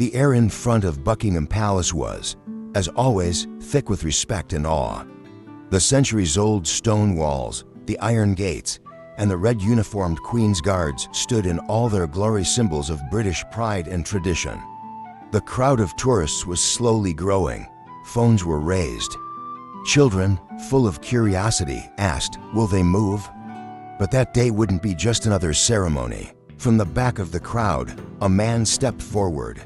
The air in front of Buckingham Palace was, as always, thick with respect and awe. The centuries-old stone walls, the iron gates, and the red uniformed Queen's Guards stood in all their glory, symbols of British pride and tradition. The crowd of tourists was slowly growing. Phones were raised. Children, full of curiosity, asked, "Will they move?" But that day wouldn't be just another ceremony. From the back of the crowd, a man stepped forward.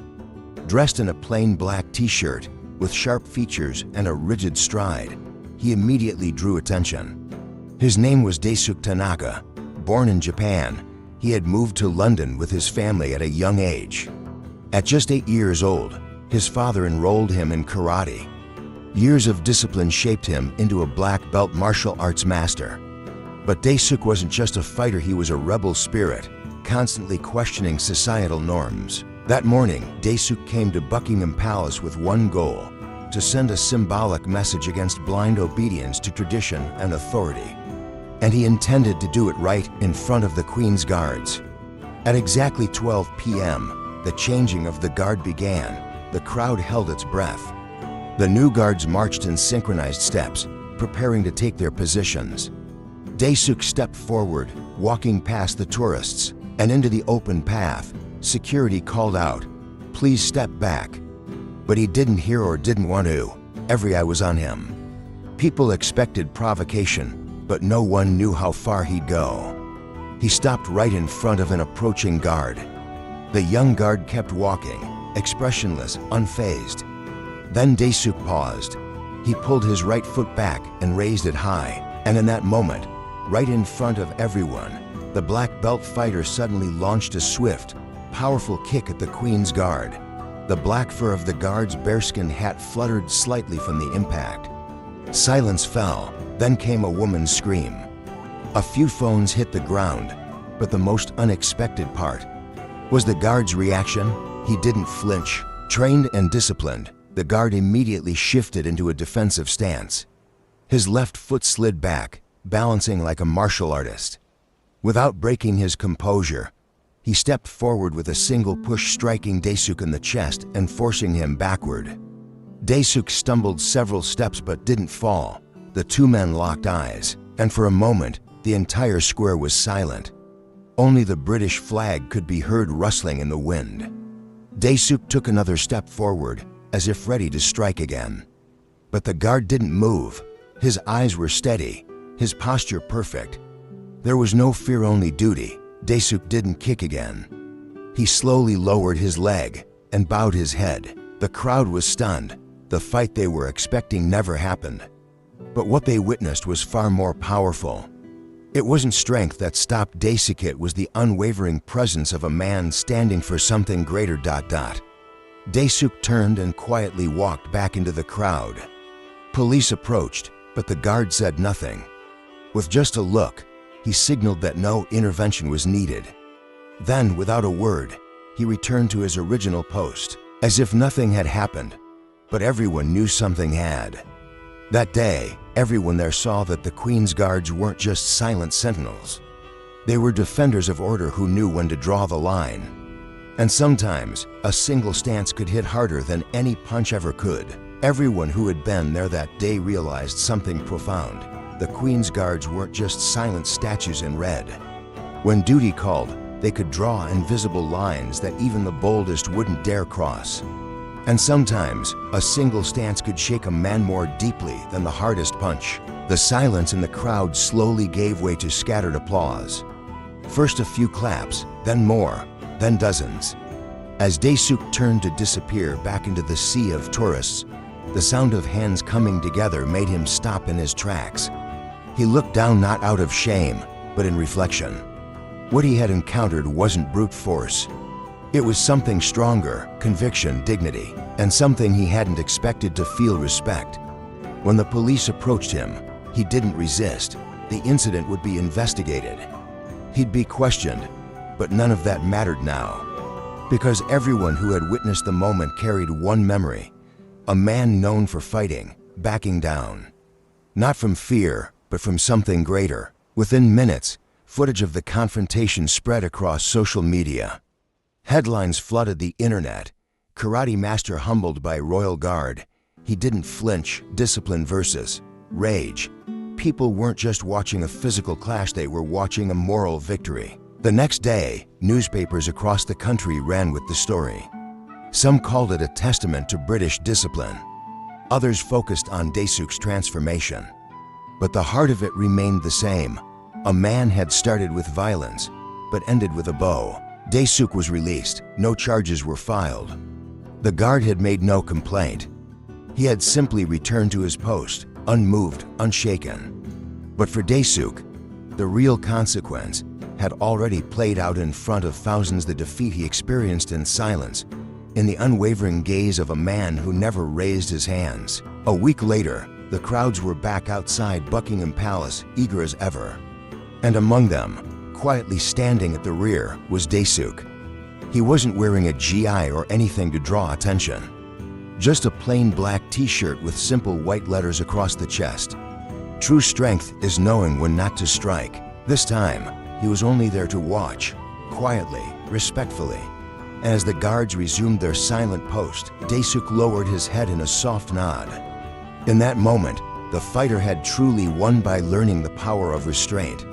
Dressed in a plain black t-shirt, with sharp features and a rigid stride, he immediately drew attention. His name was Daisuke Tanaka. Born in Japan, he had moved to London with his family at a young age. At just 8 years old, his father enrolled him in karate. Years of discipline shaped him into a black belt martial arts master. But Daisuke wasn't just a fighter, he was a rebel spirit, constantly questioning societal norms. That morning, Daisuke came to Buckingham Palace with one goal: to send a symbolic message against blind obedience to tradition and authority. And he intended to do it right in front of the Queen's Guards. At exactly 12 p.m., the changing of the guard began. The crowd held its breath. The new guards marched in synchronized steps, preparing to take their positions. Daisuke stepped forward, walking past the tourists, and into the open path. Security called out, "Please step back." But he didn't hear or didn't want to. Every eye was on him. People expected provocation, but no one knew how far he'd go. He stopped right in front of an approaching guard. The young guard kept walking, expressionless, unfazed. Then Daisuke paused. He pulled his right foot back and raised it high, and in that moment, right in front of everyone, the black belt fighter suddenly launched a swift, powerful kick at the Queen's Guard. The black fur of the guard's bearskin hat fluttered slightly from the impact. Silence fell, then came a woman's scream. A few phones hit the ground, but the most unexpected part was the guard's reaction. He didn't flinch. Trained and disciplined, the guard immediately shifted into a defensive stance. His left foot slid back, balancing like a martial artist. Without breaking his composure, he stepped forward with a single push, striking Daisuke in the chest and forcing him backward. Daisuke stumbled several steps but didn't fall. The two men locked eyes, and for a moment, the entire square was silent. Only the British flag could be heard rustling in the wind. Daisuke took another step forward, as if ready to strike again. But the guard didn't move. His eyes were steady, his posture perfect. There was no fear, only duty. Daisuke didn't kick again. He slowly lowered his leg and bowed his head. The crowd was stunned. The fight they were expecting never happened. But what they witnessed was far more powerful. It wasn't strength that stopped Daisuke, it was the unwavering presence of a man standing for something greater. Daisuke turned and quietly walked back into the crowd. Police approached, but the guard said nothing. With just a look, he signaled that no intervention was needed. Then, without a word, he returned to his original post, as if nothing had happened. But everyone knew something had. That day, everyone there saw that the Queen's Guards weren't just silent sentinels. They were defenders of order who knew when to draw the line. And sometimes, a single stance could hit harder than any punch ever could. Everyone who had been there that day realized something profound. The Queen's Guards weren't just silent statues in red. When duty called, they could draw invisible lines that even the boldest wouldn't dare cross. And sometimes, a single stance could shake a man more deeply than the hardest punch. The silence in the crowd slowly gave way to scattered applause. First a few claps, then more, then dozens. As Daisuke turned to disappear back into the sea of tourists, the sound of hands coming together made him stop in his tracks. He looked down, not out of shame, but in reflection. What he had encountered wasn't brute force. It was something stronger, conviction, dignity, and something he hadn't expected: to feel respect. When the police approached him, he didn't resist. The incident would be investigated. He'd be questioned, but none of that mattered now. Because everyone who had witnessed the moment carried one memory: a man known for fighting, backing down. Not from fear, but from something greater. Within minutes, footage of the confrontation spread across social media. Headlines flooded the internet. karate master humbled by royal guard. He didn't flinch. Discipline versus rage. People weren't just watching a physical clash, they were watching a moral victory. The next day, newspapers across the country ran with the story. Some called it a testament to British discipline. Others focused on Daesuk's transformation. But the heart of it remained the same. A man had started with violence, but ended with a bow. Daesuk was released. No charges were filed. The guard had made no complaint. He had simply returned to his post, unmoved, unshaken. But for Daesuk, the real consequence had already played out in front of thousands. The defeat he experienced in silence, in the unwavering gaze of a man who never raised his hands. A week later, the crowds were back outside Buckingham Palace, eager as ever. And among them, quietly standing at the rear, was Daesuk. He wasn't wearing a GI or anything to draw attention. Just a plain black t-shirt with simple white letters across the chest. True strength is knowing when not to strike. This time, he was only there to watch, quietly, respectfully. As the guards resumed their silent post, Daesuk lowered his head in a soft nod. In that moment, the fighter had truly won by learning the power of restraint.